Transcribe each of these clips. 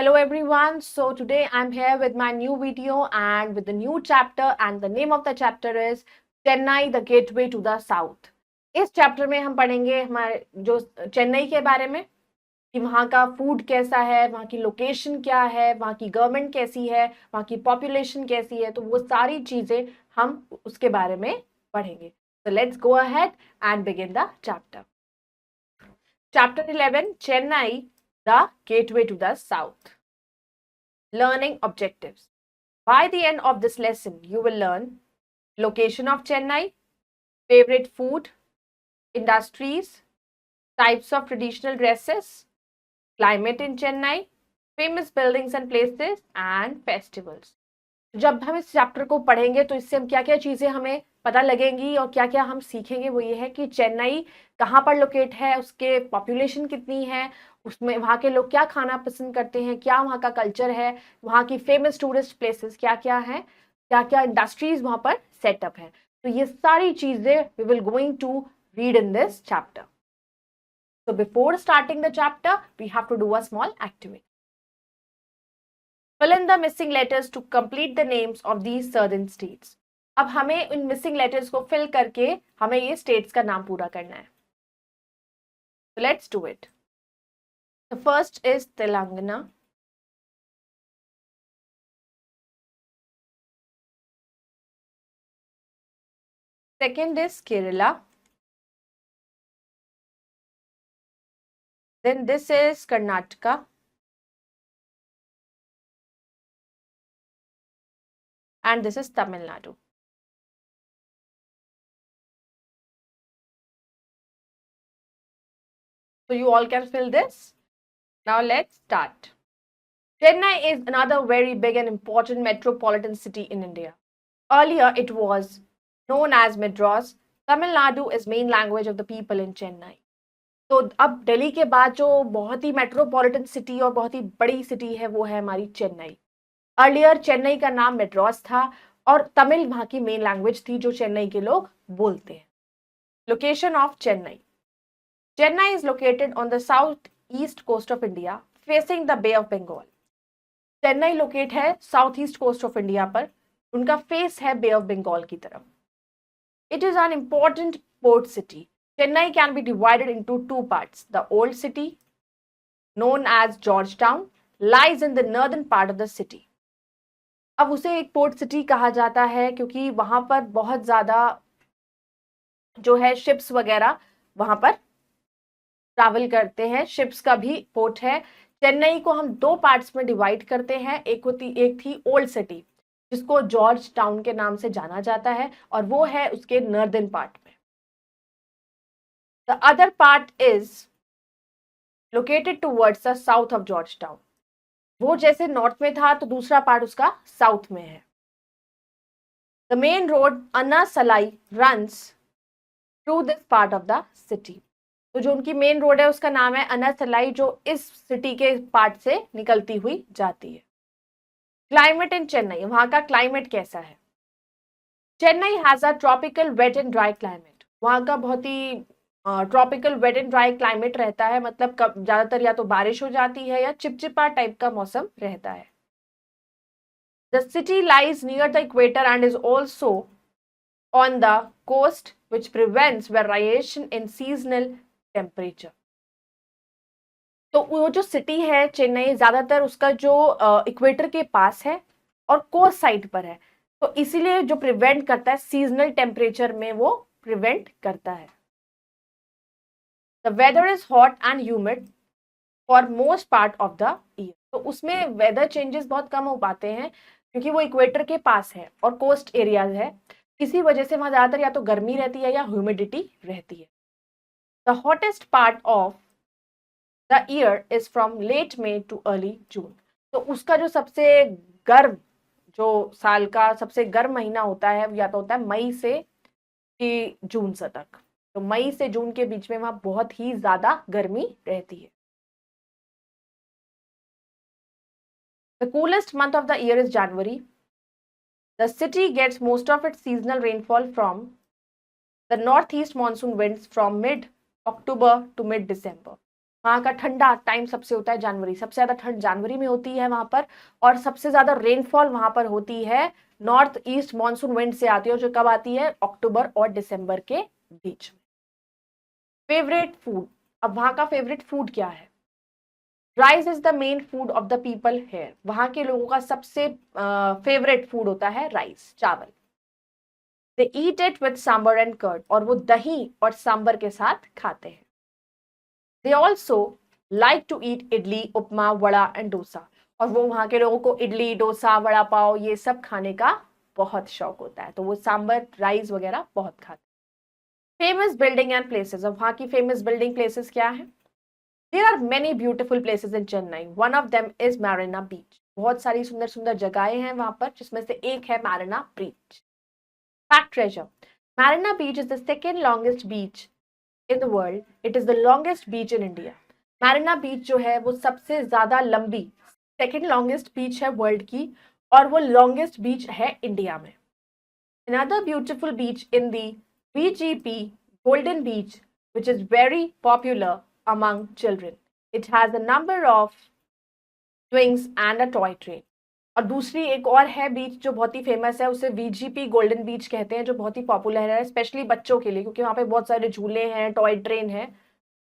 Hello everyone. So today I'm here with my new video and with the new chapter and the name of the chapter is Chennai the Gateway to the South. इस chapter में हम पढ़ेंगे हमारे जो चेन्नई के बारे में कि वहाँ का फूड कैसा है, वहाँ की लोकेशन क्या है, वहाँ की गवर्नमेंट कैसी है, वहाँ की पॉपुलेशन कैसी है, तो वो सारी चीजें हम उसके बारे में पढ़ेंगे. So let's go ahead and begin the chapter. Chapter 11, Chennai the Gateway to the South. Learning objectives. By the end of this lesson, you will learn location of Chennai, favorite food, industries, types of traditional dresses, climate in Chennai, famous buildings and places, and festivals. जब हम इस chapter को पढ़ेंगे तो इससे हम क्या क्या चीज़ें हमें पता लगेंगी और क्या क्या हम सीखेंगे, वो ये है कि चेन्नई कहाँ पर लोकेट है, उसके पॉपुलेशन कितनी है, उसमें वहाँ के लोग क्या खाना पसंद करते हैं, क्या वहाँ का कल्चर है, वहाँ की फेमस टूरिस्ट प्लेसेस क्या क्या हैं, क्या क्या इंडस्ट्रीज वहाँ पर सेटअप है. तो ये सारी चीज़ें we will going to read in this chapter. So before starting the chapter, we have to do a small activity. Fill in the missing letters to complete the names of these southern states. अब हमें इन missing letters को fill करके हमें ये states का नाम पूरा करना है. So let's do it. The first is Telangana. Second is Kerala. Then this is Karnataka. And this is Tamil Nadu. So you all can fill this. Now let's start. Chennai is another very big and important metropolitan city in India. Earlier it was known as Madras. Tamil Nadu is main language of the people in Chennai. तो अब दिल्ली के बाद जो बहुत ही metropolitan city और बहुत ही बड़ी city है वो है हमारी चेन्नई. अर्लियर चेन्नई का नाम मेड्रास था और तमिल वहाँ की मेन लैंग्वेज थी जो चेन्नई के लोग बोलते हैं. Location of Chennai. Chennai is located on the south east coast of India facing the Bay of Bengal. Chennai locate है south east coast of India पर, उनका फेस है बे ऑफ बंगाल की तरफ. It is an important port city. Chennai can be divided into two parts. The old city, known as Georgetown, lies in the northern part of the city. अब उसे एक port city कहा जाता है क्योंकि वहां पर बहुत ज्यादा जो है शिप्स वगैरह वहां पर ट्रैवल करते हैं. शिप्स का भी पोर्ट है. चेन्नई को हम दो पार्ट्स में डिवाइड करते हैं. एक थी ओल्ड सिटी जिसको जॉर्ज टाउन के नाम से जाना जाता है और वो है उसके नॉर्दर्न पार्ट में. The other part is located towards the south of Georgetown. वो जैसे नॉर्थ में था तो दूसरा पार्ट उसका साउथ में है. The main road Anna Salai runs through this part of the city. तो जो उनकी मेन रोड है उसका नाम है अन्ना सलाई जो इस सिटी के पार्ट से निकलती हुई जाती है. Climate in Chennai. वहां का क्लाइमेट कैसा है? Chennai has a tropical wet and dry climate. वहां का बहुत ही tropical wet and dry climate रहता है. मतलब ज्यादातर या तो बारिश हो जाती है या चिपचिपा टाइप का मौसम रहता है. The city lies near the equator and is also on the coast which prevents variation in seasonal temperature. तो वो जो सिटी है चेन्नई ज्यादातर उसका जो इक्वेटर के पास है और कोस्ट साइड पर है, तो इसीलिए जो प्रिवेंट करता है सीजनल टेम्परेचर में वो प्रिवेंट करता है. The weather is hot and humid for most part of the year. तो उसमें वेदर चेंजेस बहुत कम हो पाते हैं क्योंकि वो इक्वेटर के पास है और कोस्ट एरियाज है. इसी वजह से वहां ज्यादातर या तो गर्मी रहती है या ह्यूमिडिटी रहती है. The hottest part of the year is from late May to early June. तो उसका जो सबसे गर्म जो साल का सबसे गर्म महीना होता है या तो होता है मई से जून से तक. तो मई से जून के बीच में वहां बहुत ही ज्यादा गर्मी रहती है. The coolest month of the year is January. The city gets most of its seasonal rainfall from the northeast monsoon winds from mid-October to mid-December. वहाँ का ठंडा टाइम सबसे होता है जनवरी, सबसे ज्यादा ठंड जनवरी में होती है वहां पर, और सबसे ज्यादा रेनफॉल वहां पर होती है नॉर्थ ईस्ट मानसून विंड से आती है, जो कब आती है, अक्टूबर और दिसंबर के बीच में। फेवरेट फूड, अब वहां का फेवरेट फूड क्या है? Rice is the main food of the people here, वहां के लोगों का सबसे फेवरेट फूड होता है राइस, चावल। They eat it with sambar and curd, और वो दही और सांबर के साथ खाते हैं। They also like to eat idli, upma, vada and dosa, और वो वहां के लोगों को इडली, डोसा, वड़ा पाव ये सब खाने का बहुत शौक होता है, तो वो सांबर, राइस वगैरह बहुत खाते हैं। फेमस बिल्डिंग एंड प्लेसेस, अब वहां की फेमस बिल्डिंग प्लेसेस क्या है? There are many beautiful places in Chennai. One of them is Marina Beach. बहुत सारी सुंदर सुंदर जगहें हैं वहां पर, जिसमें से एक है Marina Beach. Fact treasure. Marina Beach is the second longest beach in the world. It is the longest beach in India. Marina Beach जो है वो सबसे ज्यादा लंबी, सेकेंड लॉन्गेस्ट बीच है वर्ल्ड की, और वो लॉन्गेस्ट बीच है इंडिया में। Another beautiful beach in the VGP, Golden Beach, which is very popular among children. It has a number of swings and a toy train. और दूसरी एक और है बीच जो बहुत ही फेमस है, उसे VGP गोल्डन बीच कहते हैं, जो बहुत ही पॉपुलर है स्पेशली बच्चों के लिए, क्योंकि वहाँ पे बहुत सारे झूले हैं, टॉय ट्रेन है,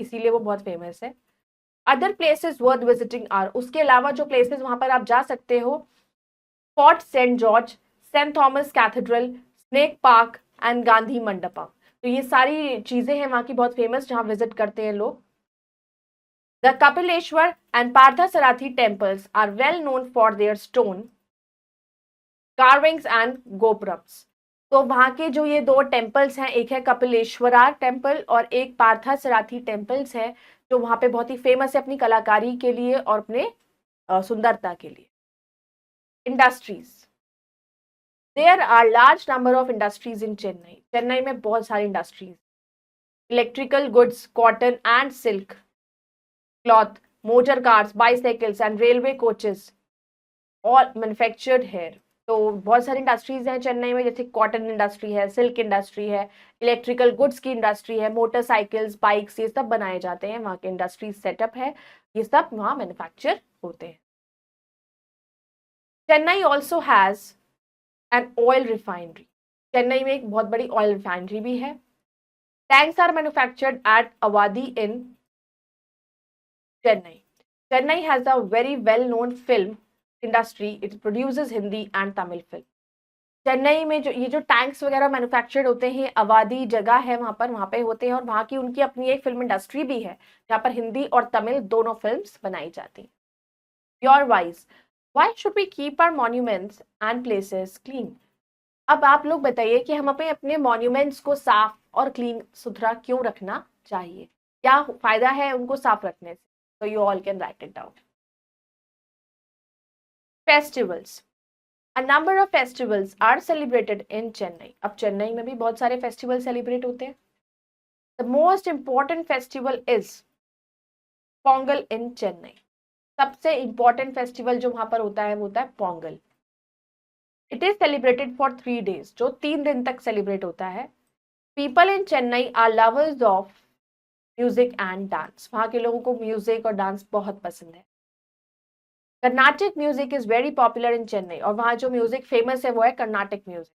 इसीलिए वो बहुत फेमस है। Other places worth visiting are, उसके अलावा जो प्लेसेस वहां पर आप जा सकते हो, Fort Saint George, Saint Thomas Cathedral, Snake Park and Gandhi Mandapam. तो ये सारी चीजें हैं वहां की बहुत फेमस, जहां विजिट करते हैं लोग। The Kapileshwar and Parthasarathy temples are well known for their stone carvings and gopurams. तो वहां के जो ये दो टेम्पल्स हैं, एक है कपिलेश्वरा टेम्पल और एक पार्थासारथी टेम्पल्स है, जो वहां पे बहुत ही फेमस है अपनी कलाकारी के लिए और अपने सुंदरता के लिए। Industries, there are large number of industries in Chennai. Chennai में बहुत सारी industries, electrical goods, cotton and silk, cloth, motor cars, bicycles and railway coaches all manufactured here. तो बहुत सारी इंडस्ट्रीज हैं चेन्नई में, जैसे कॉटन इंडस्ट्री है, सिल्क इंडस्ट्री है, इलेक्ट्रिकल गुड्स की इंडस्ट्री है, मोटरसाइकिल्स, बाइक्स, ये सब बनाए जाते हैं, वहाँ के इंडस्ट्रीज सेटअप है, ये सब वहाँ मैन्युफैक्चर होते हैं। Chennai also has an oil refinery, Chennai में एक बहुत बड़ी ऑयल रिफाइनरी भी है। Tanks are manufactured at Avadi in Chennai. Chennai has a very well known film industry, it produces Hindi and Tamil film. Chennai में जो ये जो टैंक्स वगैरह मैन्युफैक्चर्ड होते हैं, अवादी जगह है वहां पे होते हैं, और वहां की उनकी अपनी एक फिल्म इंडस्ट्री भी है, जहाँ पर हिंदी और तमिल दोनों फिल्म्स बनाई जाती हैं। Your wise, why should we keep our monuments and places clean? अब आप लोग बताइए कि हम अपने अपने मॉन्यूमेंट्स को साफ और क्लीन सुथरा क्यों रखना चाहिए, क्या फायदा है उनको साफ रखने से? तो you all can write it down. Festivals, A number of festivals are celebrated in Chennai. अब चेन्नई में भी बहुत सारे फेस्टिवल सेलिब्रेट होते हैं। The most important festival is Pongal in Chennai. सबसे इंपॉर्टेंट फेस्टिवल जो वहां पर होता है वो होता है Pongal. It is celebrated for 3 days, जो 3 दिन तक सेलिब्रेट होता है। People in Chennai are lovers of music and dance, वहां के लोगों को म्यूजिक और डांस बहुत पसंद है। Carnatic music is very popular in Chennai, और वहां जो म्यूजिक फेमस है वो है Carnatic music.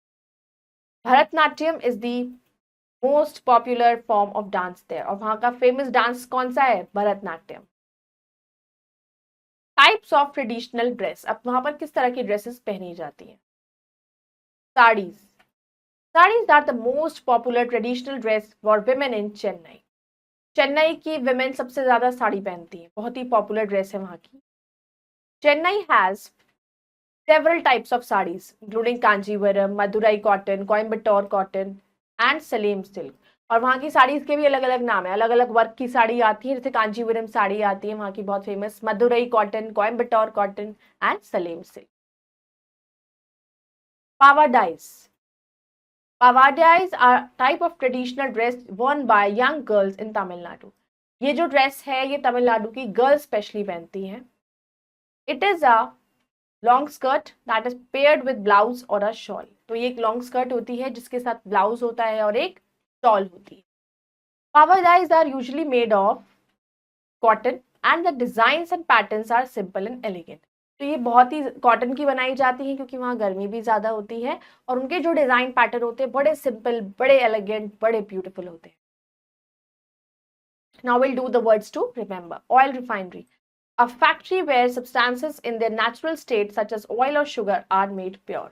Bharatanatyam is the most popular form of dance there, और वहां का फेमस डांस कौन सा है? Bharatanatyam. Types of traditional dress, अब वहां पर किस तरह की ड्रेसेस पहनी जाती हैं? Saris, saris are the most popular traditional dress for women in Chennai. Chennai की विमेन सबसे ज्यादा साड़ी पहनती है, बहुत ही पॉपुलर ड्रेस है वहां की। Chennai has several types of sarees, including Kanjivaram, Madurai cotton, Coimbatore cotton, and Salem silk. और वहाँ की साड़ीज के भी अलग अलग नाम है, अलग अलग वर्क की साड़ी आती है, जैसे कांजीवरम साड़ी आती है वहाँ की बहुत famous, Madurai cotton, Coimbatore cotton and Salem silk. Pavadais, pavadais are type of traditional dress worn by young girls in Tamil Nadu. ये जो ड्रेस है ये तमिलनाडु की गर्ल्स स्पेशली पहनती हैं। It is a long skirt that is paired with blouse और अ शॉल। तो ये एक लॉन्ग स्कर्ट होती है जिसके साथ ब्लाउज होता है और एक शॉल होती है। Pavadais are usually made of cotton and the designs and patterns are simple and elegant. तो ये बहुत ही कॉटन की बनाई जाती है क्योंकि वहाँ गर्मी भी ज़्यादा होती है और उनके जो डिज़ाइन पैटर्न होते हैं बड़े सिंपल, बड़े एलिगेंट, बड़े ब्यूटीफुल होते हैं. Now we'll do the words to remember. Oil refinery. A factory where substances in their natural state such as oil or sugar are made pure.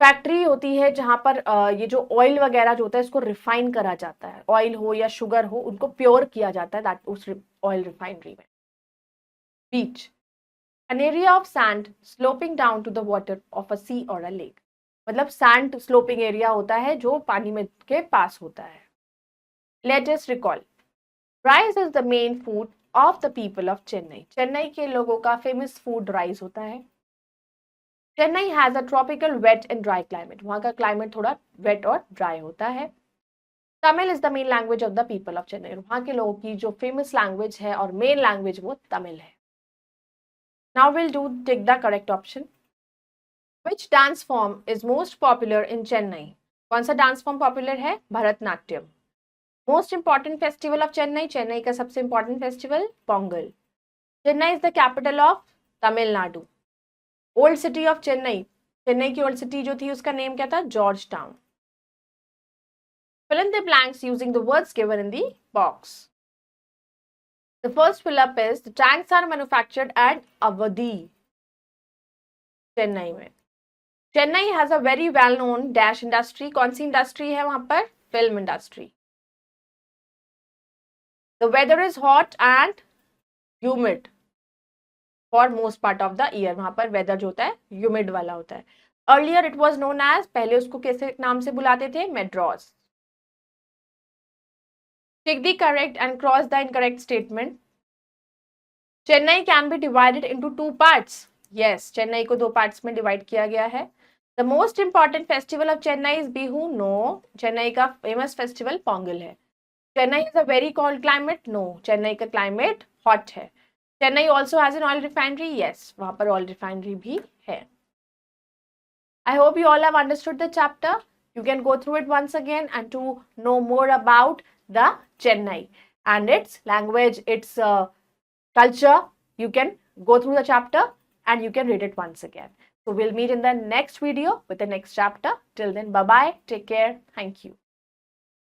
Factory होती है जहां पर ये जो ऑयल वगैरह जो होता है इसको रिफाइन करा जाता है. ऑयल हो या शुगर हो उनको प्योर किया जाता है दैट उस ऑयल रिफाइनरी में. बीच. An area of sand sloping down to the water of a sea or a lake. मतलब सैंड स्लोपिंग एरिया होता है जो पानी में के पास होता है. Let us recall. Rice is the main food of the people of Chennai. Chennai के लोगों का फेमस फूड राइस होता है. Chennai has a tropical wet and dry climate. वहाँ का क्लाइमेट थोड़ा वेट और ड्राई होता है. Tamil is the main language of the people of Chennai. वहाँ के लोगों की जो फेमस लैंग्वेज है और मेन लैंग्वेज वो तमिल है. Now will do take the correct option. Which dance form is most popular in Chennai. कौन सा डांस फॉर्म पॉपुलर है? Bharatanatyam. Most important festival of Chennai. Chennai का सबसे important festival Pongal. Chennai is the capital of Tamil Nadu. Old city of Chennai. Chennai की old city जो थी उसका name क्या था? George Town. Fill in the blanks using the words given in the box. The first fill up is the tanks are manufactured at Awadhi, Chennai में. Chennai has a very well known dash industry. कौन सी industry है वहां पर? Film industry. The weather is hot and humid for most part of the year. वहां पर weather जो होता है ह्यूमिड वाला होता है. Earlier it was known as, पहले उसको कैसे नाम से बुलाते थे? Madras. Take the correct and cross the incorrect statement. Chennai can be divided into two parts. Yes, Chennai को दो parts में divide किया गया है. The most important festival of Chennai is Bihu. No, Chennai का famous festival Pongal है. Chennai is a very cold climate. No, Chennai का climate hot है. Chennai also has an oil refinery. Yes, वहाँ पर oil refinery भी है. I hope you all have understood the chapter. You can go through it once again and to know more about the Chennai and its language, its culture. You can go through the chapter and you can read it once again. So we'll meet in the next video with the next chapter. Till then, bye-bye. Take care. Thank you.